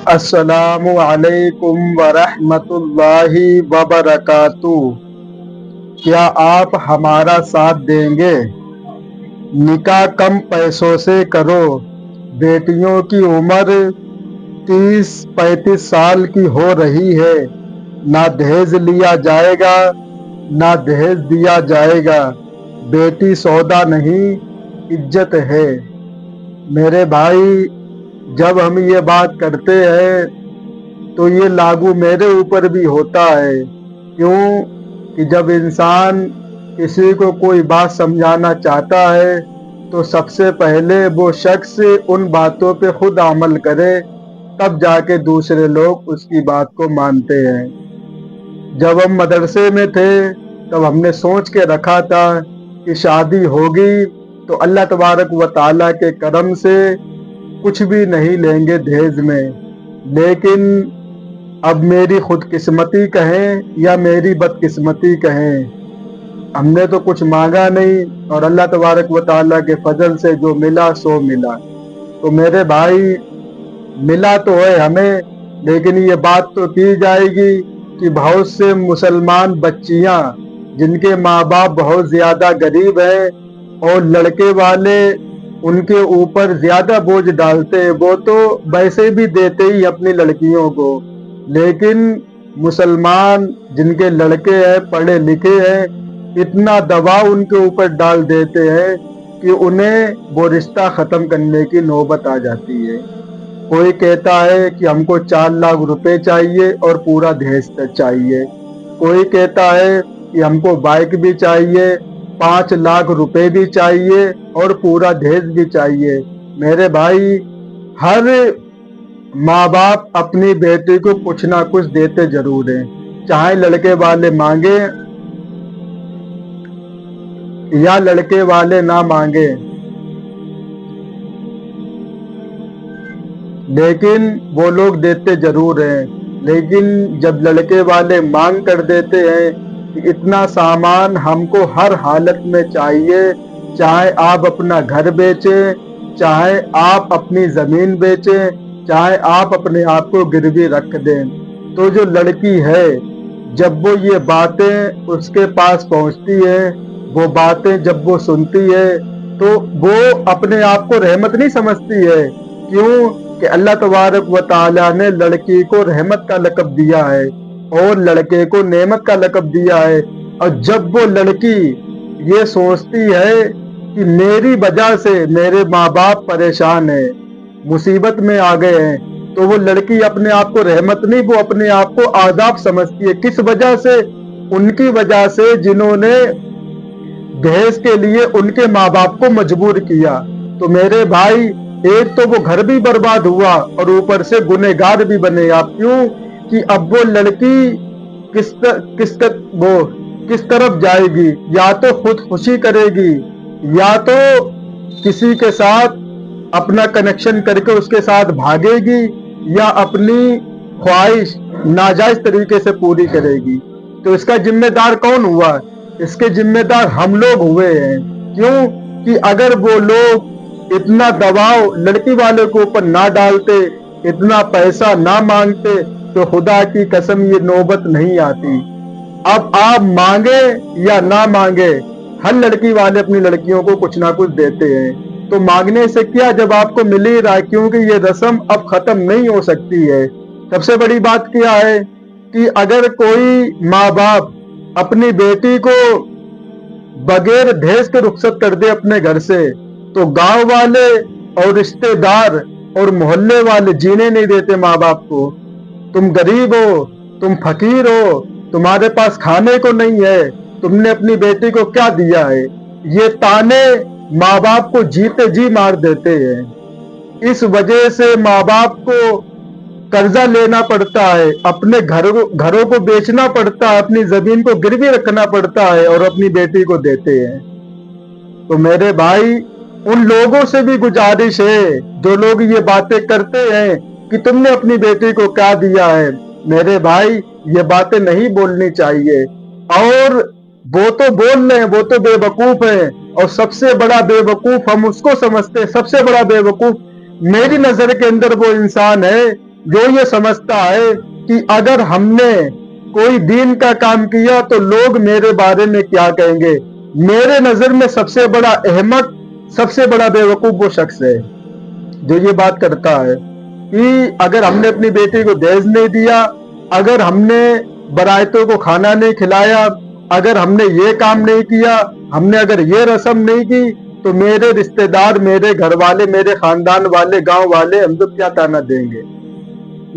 السلام علیکم ورحمۃ اللہ وبرکاتہ۔ کیا آپ ہمارا ساتھ دیں گے؟ نکاح کم پیسوں سے کرو۔ بیٹیوں کی عمر 30-35 سال کی ہو رہی ہے۔ نہ دہیج لیا جائے گا نہ دہیج دیا جائے گا۔ بیٹی سودا نہیں، عزت ہے۔ میرے بھائی، جب ہم یہ بات کرتے ہیں تو یہ لاگو میرے اوپر بھی ہوتا ہے۔ کیوں کہ جب انسان کسی کو کوئی بات سمجھانا چاہتا ہے تو سب سے پہلے وہ شخص ان باتوں پہ خود عمل کرے، تب جا کے دوسرے لوگ اس کی بات کو مانتے ہیں۔ جب ہم مدرسے میں تھے تب ہم نے سوچ کے رکھا تھا کہ شادی ہوگی تو اللہ تبارک و تعالیٰ کے کرم سے کچھ بھی نہیں لیں گے دہیج میں۔ لیکن اب میری خود قسمتی کہیں یا میری بدقسمتی کہیں، ہم نے تو کچھ مانگا نہیں اور اللہ تبارک و تعالیٰ کے فضل سے جو ملا سو ملا۔ تو میرے بھائی، ملا تو ہے ہمیں، لیکن یہ بات تو کی جائے گی کہ بہت سے مسلمان بچیاں جن کے ماں باپ بہت زیادہ غریب ہیں اور لڑکے والے ان کے اوپر زیادہ بوجھ ڈالتے ہیں، وہ تو ویسے بھی دیتے ہی اپنی لڑکیوں کو، لیکن مسلمان جن کے لڑکے ہیں، پڑھے لکھے ہیں، اتنا دباؤ ان کے اوپر ڈال دیتے ہیں کہ انہیں وہ رشتہ ختم کرنے کی نوبت آ جاتی ہے۔ کوئی کہتا ہے کہ ہم کو 4 لاکھ روپے چاہیے اور پورا دہیج چاہیے۔ کوئی کہتا ہے کہ ہم کو بائک بھی چاہیے، 5 لاکھ روپے بھی چاہیے اور پورا دہیج بھی چاہیے۔ میرے بھائی، ہر ماں باپ اپنی بیٹی کو کچھ نہ کچھ دیتے ضرور ہیں، چاہے لڑکے والے مانگے یا لڑکے والے نہ مانگے، لیکن وہ لوگ دیتے ضرور ہیں۔ لیکن جب لڑکے والے مانگ کر دیتے ہیں کہ اتنا سامان ہم کو ہر حالت میں چاہیے، چاہے آپ اپنا گھر بیچیں، چاہے آپ اپنی زمین بیچیں، چاہے آپ اپنے آپ کو گروی رکھ دیں، تو جو لڑکی ہے جب وہ یہ باتیں اس کے پاس پہنچتی ہیں، وہ باتیں جب وہ سنتی ہے تو وہ اپنے آپ کو رحمت نہیں سمجھتی ہے۔ کیوں کہ اللہ تبارک و تعالیٰ نے لڑکی کو رحمت کا لقب دیا ہے اور لڑکے کو نعمت کا لقب دیا ہے۔ اور جب وہ لڑکی یہ سوچتی ہے کہ میری وجہ سے میرے ماں باپ پریشان ہیں، مصیبت میں آ گئے ہیں، تو وہ لڑکی اپنے آپ کو رحمت نہیں، وہ اپنے آپ کو عذاب سمجھتی ہے۔ کس وجہ سے؟ ان کی وجہ سے جنہوں نے دہیج کے لیے ان کے ماں باپ کو مجبور کیا۔ تو میرے بھائی، ایک تو وہ گھر بھی برباد ہوا اور اوپر سے گنہگار بھی بنے آپ۔ کیوں کہ اب وہ لڑکی کس طرف جائے گی؟ یا تو خودکشی کرے گی، یا تو کسی کے ساتھ اپنا کنیکشن کر کے اس کے ساتھ بھاگے گی، یا اپنی خواہش ناجائز طریقے سے پوری کرے گی۔ تو اس کا ذمہ دار کون ہوا؟ اس کے ذمہ دار ہم لوگ ہوئے ہیں۔ کیوں کہ اگر وہ لوگ اتنا دباؤ لڑکی والے کو اوپر نہ ڈالتے، اتنا پیسہ نہ مانگتے، تو خدا کی قسم یہ نوبت نہیں آتی۔ اب آپ مانگے یا نہ مانگے، ہر لڑکی والے اپنی لڑکیوں کو کچھ نہ کچھ دیتے ہیں۔ تو مانگنے سے کیا جب آپ کو مل ہی رہا ہے، کیونکہ یہ رسم اب ختم نہیں ہو سکتی ہے۔ سب سے بڑی بات کیا ہے کہ اگر کوئی ماں باپ اپنی بیٹی کو بغیر دہیج کے رخصت کر دے اپنے گھر سے، تو گاؤں والے اور رشتہ دار اور محلے والے جینے نہیں دیتے ماں باپ کو۔ تم غریب ہو، تم فقیر ہو، تمہارے پاس کھانے کو نہیں ہے، تم نے اپنی بیٹی کو کیا دیا ہے؟ یہ تانے ماں باپ کو جیتے جی مار دیتے ہیں۔ اس وجہ سے ماں باپ کو قرضہ لینا پڑتا ہے، اپنے گھروں کو بیچنا پڑتا ہے، اپنی زمین کو گروی رکھنا پڑتا ہے اور اپنی بیٹی کو دیتے ہیں۔ تو میرے بھائی، ان لوگوں سے بھی گزارش ہے جو لوگ یہ باتیں کرتے ہیں کہ تم نے اپنی بیٹی کو کیا دیا ہے۔ میرے بھائی، یہ باتیں نہیں بولنی چاہیے۔ اور وہ تو بول رہے ہیں، وہ تو بے وقوف ہیں، اور سب سے بڑا بے وقوف ہم اس کو سمجھتے ہیں، سب سے بڑا بے وقوف میری نظر کے اندر وہ انسان ہے جو یہ سمجھتا ہے کہ اگر ہم نے کوئی دین کا کام کیا تو لوگ میرے بارے میں کیا کہیں گے، میرے نظر میں سب سے بڑا احمق، سب سے بڑا بیوقوف وہ شخص ہے جو یہ بات کرتا ہے کہ اگر ہم نے اپنی بیٹی کو دہیج نہیں دیا، اگر ہم نے برائتوں کو کھانا نہیں کھلایا، اگر ہم نے یہ کام نہیں کیا، ہم نے اگر یہ رسم نہیں کی تو میرے رشتہ دار، میرے گھر والے، میرے خاندان والے، گاؤں والے ہم کو کیا تانا دیں گے۔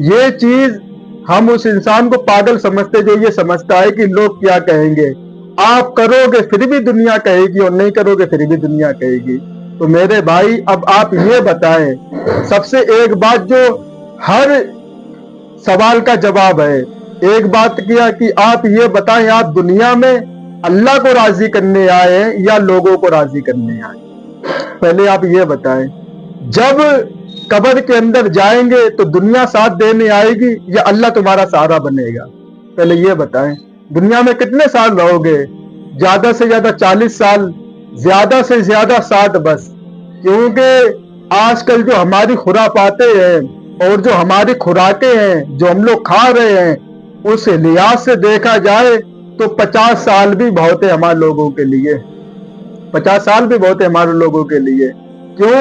یہ چیز ہم اس انسان کو پاگل سمجھتے جو یہ سمجھتا ہے کہ لوگ کیا کہیں گے، آپ کرو گے پھر بھی دنیا کہے گی اور نہیں کرو گے پھر بھی دنیا کہے گی۔ تو میرے بھائی اب آپ یہ بتائیں، سب سے ایک بات جو ہر سوال کا جواب ہے، ایک بات کیا کہ آپ یہ بتائیں آپ دنیا میں اللہ کو راضی کرنے آئے ہیں یا لوگوں کو راضی کرنے آئے ہیں؟ پہلے آپ یہ بتائیں، جب قبر کے اندر جائیں گے تو دنیا ساتھ دینے آئے گی یا اللہ تمہارا سہارا بنے گا؟ پہلے یہ بتائیں، دنیا میں کتنے سال رہو گے؟ زیادہ سے زیادہ 40 سال، زیادہ سے زیادہ 60 بس، کیونکہ آج کل جو ہماری خرافاتیں ہیں اور جو ہماری خوراکیں ہیں جو ہم لوگ کھا رہے ہیں، اس لحاظ سے دیکھا جائے تو 50 سال بھی بہت ہے ہمارے لوگوں کے لیے، 50 سال بھی بہت ہے ہمارے لوگوں کے لیے۔ کیوں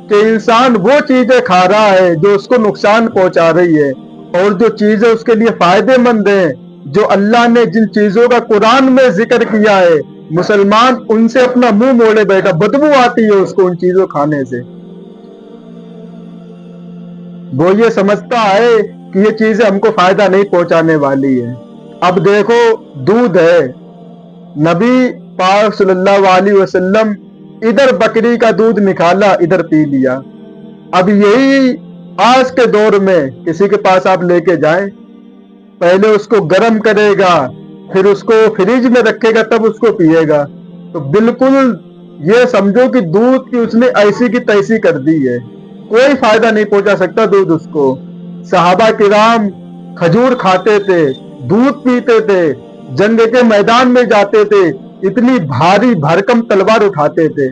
کہ انسان وہ چیزیں کھا رہا ہے جو اس کو نقصان پہنچا رہی ہے، اور جو چیزیں اس کے لیے فائدے مند ہیں، جو اللہ نے جن چیزوں کا قرآن میں ذکر کیا ہے، مسلمان ان سے اپنا منہ موڑے بیٹھا، بدبو آتی ہے اس کو ان چیزوں کھانے سے۔ وہ یہ سمجھتا ہے کہ یہ چیزیں ہم کو فائدہ نہیں پہنچانے والی ہے۔ اب دیکھو، دودھ ہے، نبی پاک صلی اللہ علیہ وسلم ادھر بکری کا دودھ نکالا، ادھر پی لیا۔ اب یہی آج کے دور میں کسی کے پاس آپ لے کے جائیں، پہلے اس کو گرم کرے گا، پھر اس کو فریج میں رکھے گا، تب اس کو پیے گا، تو بالکل یہ سمجھو کہ دودھ کی اس نے ایسی کی تیسی کر دی ہے، کوئی فائدہ نہیں پہنچا سکتا دودھ اس کو۔ صحابہ کرام کھجور کھاتے تھے، دودھ پیتے تھے، جنگ کے میدان میں جاتے تھے، اتنی بھاری بھرکم تلوار اٹھاتے تھے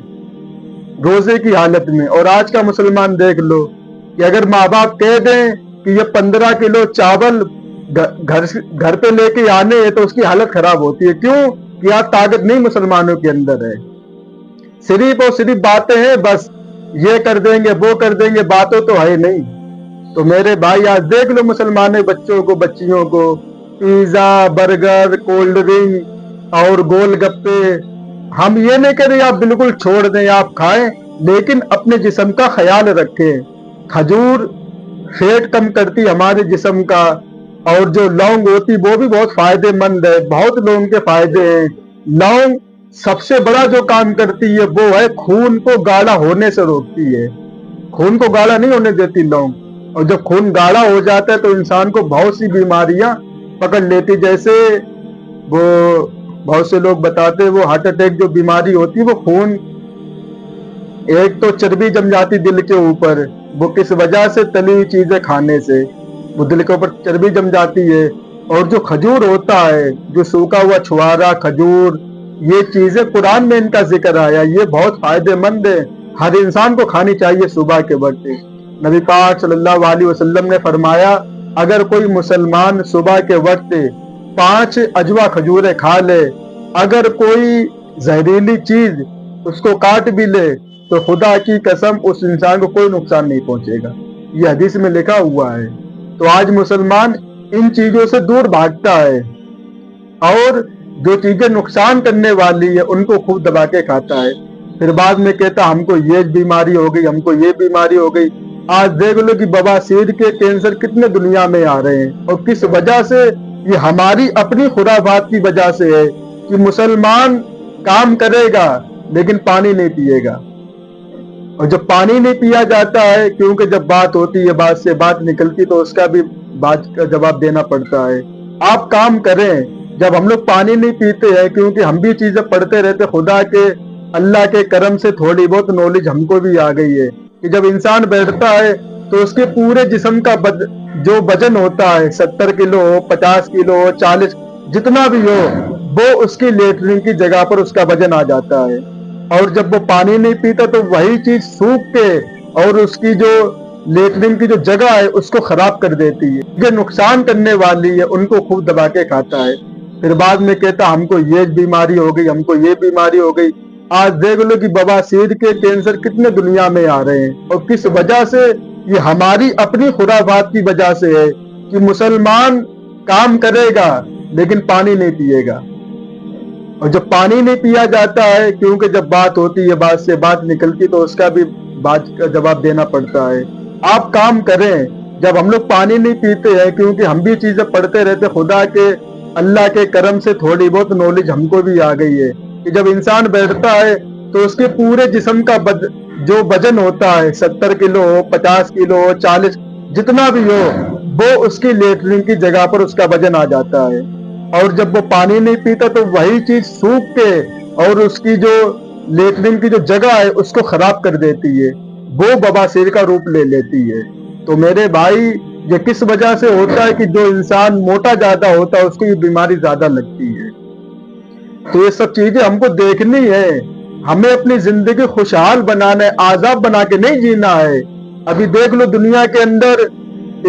روزے کی حالت میں۔ اور آج کا مسلمان دیکھ لو کہ اگر ماں باپ کہہ دیں کہ یہ 15 کلو چاول گھر پہ لے کے آنے ہیں تو اس کی حالت خراب ہوتی ہے۔ کیوں کہ آج طاقت نہیں مسلمانوں کے اندر ہے، صرف اور صرف باتیں ہیں، بس یہ کر دیں گے وہ کر دیں گے، باتوں تو ہے نہیں۔ تو میرے بھائی آج دیکھ لو مسلمانوں بچوں کو، بچیوں کو پیزا، برگر، کولڈ ڈرنک اور گول گپے۔ ہم یہ نہیں کر رہے آپ بالکل چھوڑ دیں، آپ کھائیں، لیکن اپنے جسم کا خیال رکھیں۔ کھجور فیٹ کم کرتی ہمارے جسم کا، اور جو لونگ ہوتی وہ بھی بہت فائدے مند ہے، بہت لونگ کے فائدے ہیں۔ لونگ سب سے بڑا جو کام کرتی ہے وہ ہے خون کو گاڑھا ہونے سے روکتی ہے، خون کو گاڑھا نہیں ہونے دیتی لونگ، اور جب خون گاڑھا ہو جاتا ہے تو انسان کو بہت سی بیماریاں پکڑ لیتی، جیسے وہ بہت سے لوگ بتاتے ہیں وہ ہارٹ اٹیک جو بیماری ہوتی ہے وہ خون، ایک تو چربی جم جاتی دل کے اوپر، وہ کس وجہ سے؟ تلی ہوئی چیزیں کھانے سے وہ دل کے اوپر چربی جم جاتی ہے۔ اور جو کھجور ہوتا ہے، جو سوکھا ہوا چھوارا کھجور، یہ چیزیں قرآن میں ان کا ذکر آیا، یہ بہت فائدے مند ہے، ہر انسان کو کھانی چاہیے صبح کے وقت۔ نبی پاک صلی اللہ علیہ وسلم نے فرمایا اگر کوئی مسلمان صبح کے وقت 5 اجوا کھجوریں کھا لے، اگر کوئی زہریلی چیز اس کو کاٹ بھی لے تو خدا کی قسم اس انسان کو کوئی نقصان نہیں پہنچے گا، یہ حدیث میں لکھا ہوا ہے۔ تو آج مسلمان ان چیزوں سے دور بھاگتا ہے، اور جو چیزیں نقصان کرنے والی ہے ان کو خوب دبا کے کھاتا ہے، پھر بعد میں کہتا ہم کو یہ بیماری ہو گئی، ہم کو یہ بیماری ہو گئی۔ آج دیکھ لو کہ بواسیر کے کینسر کتنے دنیا میں آ رہے ہیں، اور کس وجہ سے؟ یہ ہماری اپنی خرافات کی وجہ سے ہے کہ مسلمان کام کرے گا لیکن پانی نہیں پیے گا، اور جب پانی نہیں پیا جاتا ہے، کیونکہ جب بات ہوتی ہے بات سے بات نکلتی تو اس کا بھی بات کا جواب دینا پڑتا ہے۔ آپ کام کریں، جب ہم لوگ پانی نہیں پیتے ہیں، کیونکہ ہم بھی چیزیں پڑھتے رہتے، خدا کے اللہ کے کرم سے تھوڑی بہت نالج ہم کو بھی آ گئی ہے کہ جب انسان بیٹھتا ہے تو اس کے پورے جسم کا جو وزن ہوتا ہے 70 کلو ہو، 50 کلو ہو، 40 جتنا بھی ہو، وہ اس کی لیٹرنگ کی جگہ پر اس کا وزن آ جاتا ہے۔ اور جب وہ پانی نہیں پیتا تو وہی چیز سوکھ کے اور اس کی جو لیٹرین کی جو جگہ ہے اس کو خراب کر دیتی ہے، یہ نقصان کرنے والی ہے، ان کو خوب دبا کے کھاتا ہے، پھر بعد میں کہتا ہم کو یہ بیماری ہو گئی، ہم کو یہ بیماری ہو گئی۔ آج دیکھ لو کہ بواسیر کے کینسر کتنے دنیا میں آ رہے ہیں، اور کس وجہ سے؟ یہ ہماری اپنی خرافات کی وجہ سے ہے کہ مسلمان کام کرے گا لیکن پانی نہیں پیے گا، اور جب پانی نہیں پیا جاتا ہے، کیونکہ جب بات ہوتی ہے بات سے بات نکلتی تو اس کا بھی بات کا جواب دینا پڑتا ہے۔ آپ کام کریں، جب ہم لوگ پانی نہیں پیتے ہیں، کیونکہ ہم بھی چیزیں پڑھتے رہتے، خدا کے اللہ کے کرم سے تھوڑی بہت نالج ہم کو بھی آ گئی ہے کہ جب انسان بیٹھتا ہے تو اس کے پورے جسم کا جو وزن ہوتا ہے 70 کلو ہو، 50 کلو ہو، 40 جتنا بھی ہو، وہ اس کی لیٹرین کی جگہ پر اس کا وزن آ جاتا ہے، اور جب وہ پانی نہیں پیتا تو وہی چیز سوکھ کے اور اس کی جو لیٹرین کی جو جگہ ہے اس کو خراب کر دیتی ہے، وہ بواسیر کا روپ لے لیتی ہے۔ تو میرے بھائی یہ کس وجہ سے ہوتا ہے کہ جو انسان موٹا زیادہ ہوتا ہے اس کو یہ بیماری زیادہ لگتی ہے۔ تو یہ سب چیزیں ہم کو دیکھنی ہے، ہمیں اپنی زندگی خوشحال بنانا ہے، آزاد بنا کے نہیں جینا ہے۔ ابھی دیکھ لو دنیا کے اندر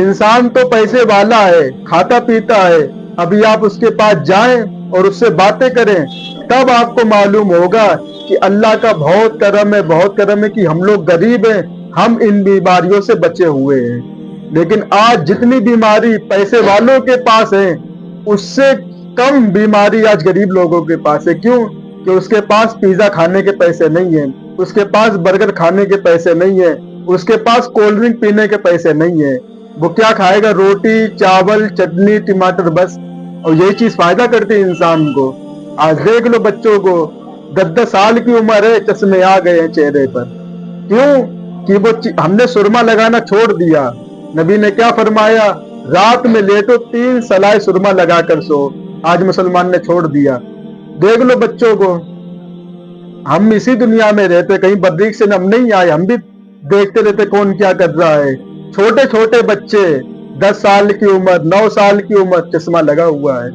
انسان تو پیسے والا ہے، کھاتا پیتا ہے، ابھی آپ اس کے پاس جائیں اور اس سے باتیں کریں تب آپ کو معلوم ہوگا کہ اللہ کا بہت کرم ہے، بہت کرم ہے کہ ہم لوگ غریب ہیں، ہم ان بیماریوں سے بچے ہوئے ہیں۔ لیکن آج جتنی بیماری پیسے والوں کے پاس ہے اس سے کم بیماری آج غریب لوگوں کے پاس ہے۔ کیوں؟ کہ اس کے پاس پیزا کھانے کے پیسے نہیں ہیں، اس کے پاس برگر کھانے کے پیسے نہیں ہیں، اس کے پاس کولڈ ڈرنک پینے کے پیسے نہیں ہیں۔ وہ کیا کھائے گا؟ روٹی، چاول، چٹنی، ٹماٹر، بس، اور یہی چیز فائدہ کرتی ہے انسان کو۔ آج دیکھ لو بچوں کو 10-10 سال کی عمر ہے، چشمے آ گئے ہیں چہرے پر۔ کیوں؟ کہ وہ ہم نے سرما لگانا چھوڑ دیا۔ نبی نے کیا فرمایا؟ رات میں لیٹو 3 سلائے سرما لگا کر سو۔ آج مسلمان نے چھوڑ دیا۔ دیکھ لو بچوں کو، ہم اسی دنیا میں رہتے، کہیں بریک سے ہم نہیں آئے، ہم بھی دیکھتے رہتے کون کیا کر رہا ہے۔ چھوٹے چھوٹے بچے 10 سال کی عمر، 9 سال کی عمر، چشمہ لگا ہوا ہے۔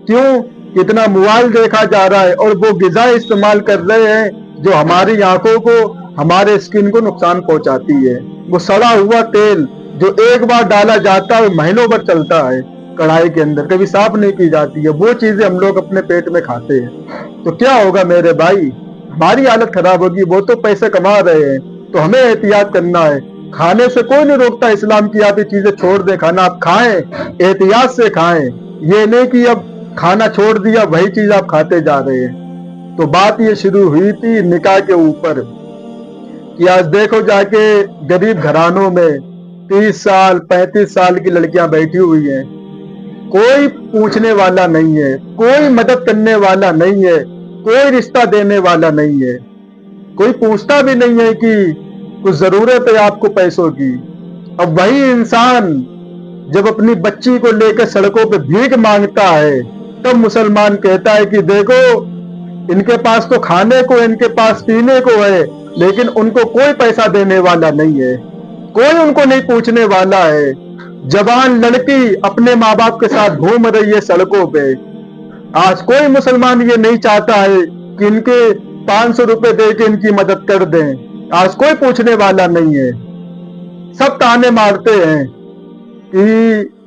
کیوں؟ کتنا موبائل دیکھا جا رہا ہے، اور وہ غذا استعمال کر رہے ہیں جو ہماری آنکھوں کو، ہمارے اسکن کو نقصان پہنچاتی ہے۔ وہ سڑا ہوا تیل جو ایک بار ڈالا جاتا ہے مہینوں بھر چلتا ہے کڑھائی کے اندر، کبھی صاف نہیں کی جاتی ہے، وہ چیزیں ہم لوگ اپنے پیٹ میں کھاتے ہیں۔ تو کیا ہوگا میرے بھائی؟ ہماری حالت خراب ہوگی۔ وہ تو پیسے کما رہے ہیں تو ہمیں احتیاط کرنا ہے۔ کھانے سے کوئی نہیں روکتا اسلام کی آپ یہ چیزیں چھوڑ دیں، کھانا آپ کھائیں، احتیاط سے کھائیں، یہ نہیں کہ اب کھانا چھوڑ دیا وہی چیز آپ کھاتے جا رہے ہیں۔ تو بات یہ شروع ہوئی تھی نکاح کے اوپر کہ آج دیکھو جا کے غریب گھرانوں میں 30 سال 35 سال کی لڑکیاں بیٹھی ہوئی ہیں، کوئی پوچھنے والا نہیں ہے، کوئی مدد کرنے والا نہیں ہے، کوئی رشتہ دینے والا نہیں ہے، کوئی پوچھتا بھی نہیں ہے کہ کچھ ضرورت ہے آپ کو پیسوں کی۔ اب وہی انسان جب اپنی بچی کو لے کر سڑکوں پہ بھیک مانگتا ہے تب مسلمان کہتا ہے کہ دیکھو ان کے پاس تو کھانے کو، ان کے پاس پینے کو ہے، لیکن ان کو کوئی پیسہ دینے والا نہیں ہے، کوئی ان کو نہیں پوچھنے والا ہے۔ جوان لڑکی اپنے ماں باپ کے ساتھ گھوم رہی ہے سڑکوں پہ۔ آج کوئی مسلمان یہ نہیں چاہتا ہے کہ ان کے 500 روپے دے کے ان کی مدد کر دیں۔ آج کوئی پوچھنے والا نہیں ہے، سب تانے مارتے ہیں کہ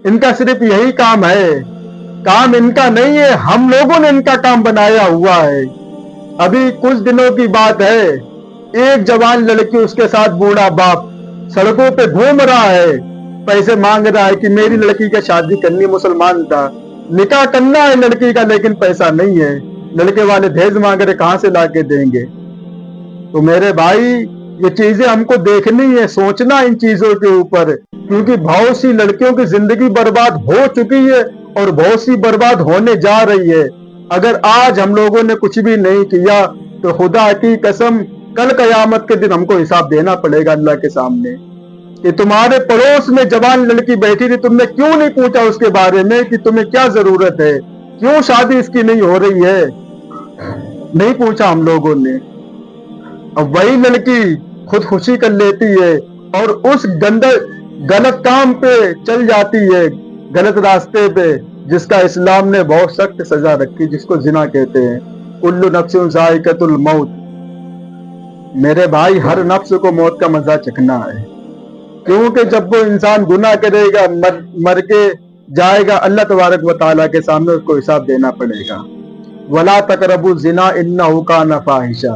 ان کا صرف یہی کام ہے۔ کام ان کا نہیں ہے، ہم لوگوں نے ان کا کام بنایا ہوا ہے۔ ابھی کچھ دنوں کی بات ہے، ایک جوان لڑکی اس کے ساتھ بوڑھا باپ سڑکوں پہ گھوم رہا ہے، پیسے مانگ رہا ہے کہ میری لڑکی کا شادی کرنی، مسلمان تھا، نکاح کرنا ہے لڑکی کا، لیکن پیسہ نہیں ہے۔ لڑکے والے دہیج مانگ رہے، کہاں سے لا کے دیں گے؟ تو میرے بھائی یہ چیزیں ہم کو دیکھنی ہے، سوچنا ان چیزوں کے اوپر، کیونکہ بہت سی لڑکیوں کی زندگی برباد ہو چکی ہے اور بہت سی برباد ہونے جا رہی ہے۔ اگر آج ہم لوگوں نے کچھ بھی نہیں کیا تو خدا کی قسم کل قیامت کے دن ہم کو حساب دینا پڑے گا اللہ کے سامنے کہ تمہارے پڑوس میں جوان لڑکی بیٹھی تھی، تم نے کیوں نہیں پوچھا اس کے بارے میں کہ تمہیں کیا ضرورت ہے، کیوں شادی اس کی نہیں ہو رہی ہے؟ نہیں پوچھا ہم لوگوں نے۔ اب وہی لڑکی خودکشی کر لیتی ہے اور اس غلط کام پہ چل جاتی ہے، غلط راستے پہ، جس کا اسلام نے بہت سخت سزا رکھی، جس کو زنا کہتے ہیں۔ کل نفس ذائقۃ الموت۔ میرے بھائی ہر نفس کو موت کا مزہ چکھنا ہے۔ کیونکہ جب وہ انسان گناہ کرے گا مر کے جائے گا اللہ تبارک و تعالیٰ کے سامنے اس کو حساب دینا پڑے گا. وَلَا تَقْرَبُوا الزِّنَا إِنَّهُ كَانَ فَاحِشًا،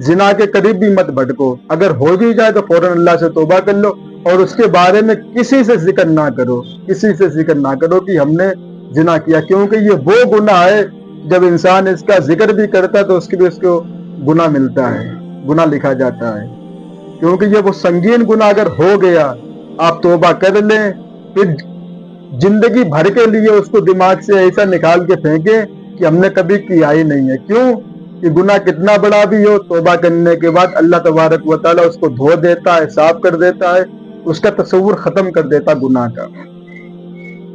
زنا کے قریب بھی مت بھٹکو، اگر ہو بھی جائے تو فوراً اللہ سے توبہ کر لو اور اس کے بارے میں کسی سے ذکر نہ کرو، کسی سے ذکر نہ کرو کہ ہم نے زنا کیا، کیونکہ یہ وہ گناہ ہے جب انسان اس کا ذکر بھی کرتا ہے تو اس کے لیے اس کو گناہ ملتا ہے، گناہ لکھا جاتا ہے. کیونکہ یہ وہ سنگین گناہ اگر ہو گیا آپ توبہ کر لیں، پھر زندگی بھر کے لیے اس کو دماغ سے ایسا نکال کے پھینکیں کہ ہم نے کبھی کیا ہی نہیں ہے. کیوں کہ گناہ کتنا بڑا بھی ہو توبہ کرنے کے بعد اللہ تبارک و تعالیٰ اس کو دھو دیتا ہے، صاف کر دیتا ہے، اس کا تصور ختم کر دیتا گناہ کا.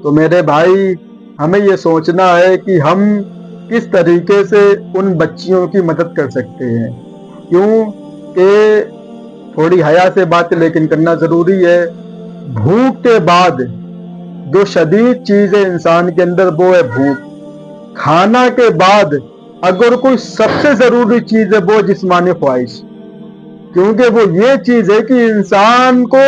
تو میرے بھائی ہمیں یہ سوچنا ہے کہ ہم کس طریقے سے ان بچیوں کی مدد کر سکتے ہیں. کیوں کہ تھوڑی حیا سے بات لیکن کرنا ضروری ہے. بھوک کے بعد جو شدید چیز ہے انسان کے اندر وہ ہے بھوک. کھانا کے بعد اگر کوئی سب سے ضروری چیز ہے وہ جسمانی خواہش، کیونکہ وہ یہ چیز ہے کہ انسان کو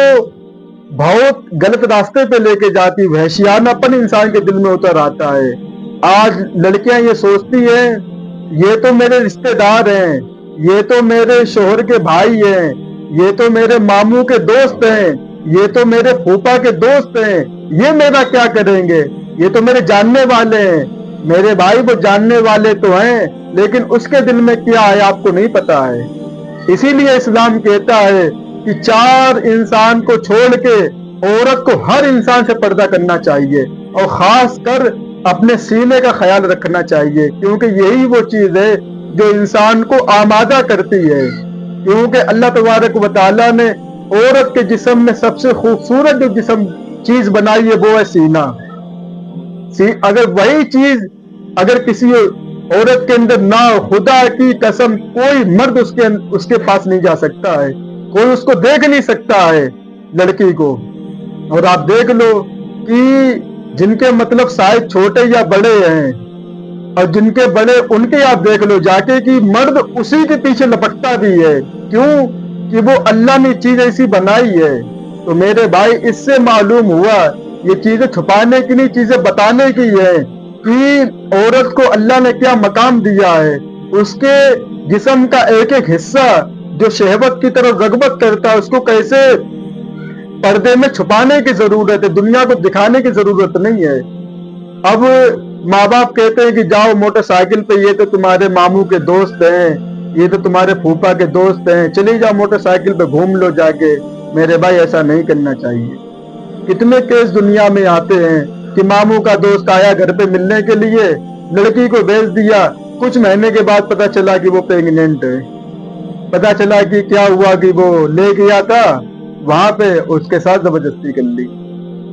بہت غلط راستے پہ لے کے جاتی، وحشیانہ پن انسان کے دل میں اتر آتا ہے. آج لڑکیاں یہ سوچتی ہیں یہ تو میرے رشتہ دار ہیں، یہ تو میرے شوہر کے بھائی ہیں، یہ تو میرے ماموں کے دوست ہیں، یہ تو میرے پھوپھا کے دوست ہیں، یہ میرا کیا کریں گے، یہ تو میرے جاننے والے ہیں. میرے بھائی وہ جاننے والے تو ہیں لیکن اس کے دل میں کیا ہے آپ کو نہیں پتا ہے. اسی لیے اسلام کہتا ہے کہ 4 انسان کو چھوڑ کے عورت کو ہر انسان سے پردہ کرنا چاہیے اور خاص کر اپنے سینے کا خیال رکھنا چاہیے، کیونکہ یہی وہ چیز ہے جو انسان کو آمادہ کرتی ہے. کیونکہ اللہ تبارک و تعالیٰ نے عورت کے جسم میں سب سے خوبصورت جو چیز بنائی ہے وہ ہے سینہ. اگر وہی چیز اگر کسی عورت کے اندر نہ ہو، خدا کی قسم کوئی مرد اس کے پاس نہیں جا سکتا ہے، کوئی اس کو دیکھ نہیں سکتا ہے لڑکی کو. اور آپ دیکھ لو کہ جن کے مطلب سائز چھوٹے یا بڑے ہیں اور جن کے بڑے ان کے آپ دیکھ لو جا کے کہ مرد اسی کے پیچھے لپٹتا بھی ہے. کیوں کہ وہ اللہ نے چیز ایسی بنائی ہے. تو میرے بھائی اس سے معلوم ہوا یہ چیزیں چھپانے کی نہیں، چیزیں بتانے کی ہے کہ عورت کو اللہ نے کیا مقام دیا ہے. اس کے جسم کا ایک ایک حصہ جو شہوت کی طرف رغبت کرتا ہے اس کو کیسے پردے میں چھپانے کی ضرورت ہے، دنیا کو دکھانے کی ضرورت نہیں ہے. اب ماں باپ کہتے ہیں کہ جاؤ موٹر سائیکل پہ، یہ تو تمہارے ماموں کے دوست ہیں، یہ تو تمہارے پھوپھا کے دوست ہیں، چلی جاؤ موٹر سائیکل پہ گھوم لو جا کے. میرے بھائی ایسا نہیں کرنا چاہیے. کتنے کیس دنیا میں آتے ہیں کہ ماموں کا دوست آیا گھر پہ ملنے کے لیے، لڑکی کو بھیج دیا، کچھ مہینے کے بعد پتا چلا کہ وہ پریگننٹ ہے. پتا چلا کہ کیا ہوا کہ وہ لے گیا تھا وہاں پہ اس کے ساتھ زبردستی کر لی.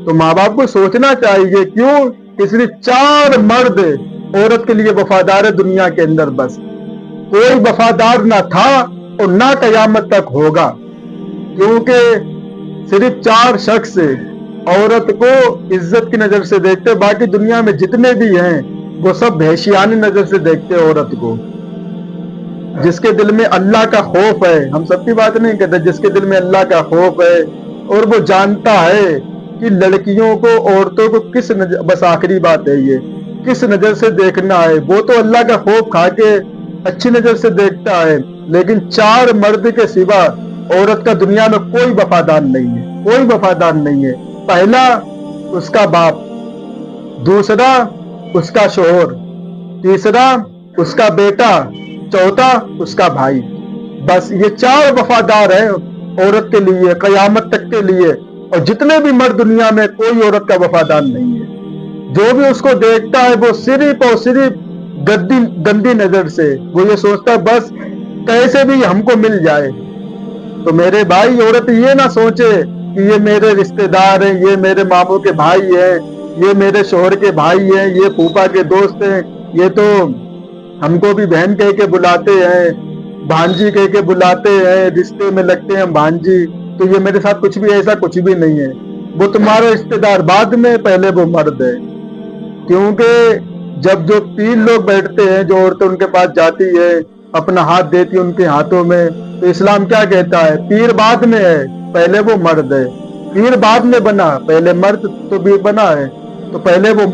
تو ماں باپ کو سوچنا چاہیے. کیوں کہ صرف 4 مرد عورت کے لیے وفادار ہے دنیا کے اندر، بس کوئی وفادار نہ تھا اور نہ قیامت تک ہوگا. کیونکہ صرف 4 شخص عورت کو عزت کی نظر سے دیکھتے، باقی دنیا میں جتنے بھی ہیں وہ سب وحشیانی نظر سے دیکھتے عورت کو. جس کے دل میں اللہ کا خوف ہے، ہم سب کی بات نہیں کہتے، جس کے دل میں اللہ کا خوف ہے اور وہ جانتا ہے کہ لڑکیوں کو عورتوں کو کس نظر، بس آخری بات ہے یہ کس نظر سے دیکھنا ہے، وہ تو اللہ کا خوف کھا کے اچھی نظر سے دیکھتا ہے. لیکن 4 مرد کے سوا عورت کا دنیا میں کوئی وفادار نہیں ہے، کوئی وفادار نہیں ہے. پہلا اس کا باپ، دوسرا اس کا شوہر، تیسرا اس کا بیٹا، چوتھا اس کا بھائی. بس یہ 4 وفادار ہیں عورت کے لیے قیامت تک کے لیے. اور جتنے بھی مرد دنیا میں کوئی عورت کا وفادار نہیں ہے. جو بھی اس کو دیکھتا ہے وہ صرف اور صرف گندی نظر سے، وہ یہ سوچتا ہے بس کیسے بھی ہم کو مل جائے. تو میرے بھائی عورت یہ نہ سوچے کہ یہ میرے رشتہ دار ہیں، یہ میرے ماموں کے بھائی ہیں، یہ میرے شوہر کے بھائی ہیں، یہ پھوپھا کے دوست ہیں، یہ تو ہم کو بھی بہن کہہ کے بلاتے ہیں، بھانجی کہہ کے بلاتے ہیں، رشتے میں لگتے ہیں بھانجی. تو یہ میرے ساتھ کچھ بھی ایسا کچھ بھی نہیں ہے. وہ تمہارا رشتہ دار بعد میں، پہلے وہ مرد ہے. کیونکہ جب جو 3 لوگ بیٹھتے ہیں، جو عورتیں ان کے پاس جاتی ہے، اپنا ہاتھ دیتی ان کے ہاتھوں میں، تو اسلام کیا کہتا ہے؟ پیر بعد میں ہے، پہلے وہ مرد ہے. پیر بعد میں بنا, پہلے مرد تو بھی بنا ہے, تو پہلے وہ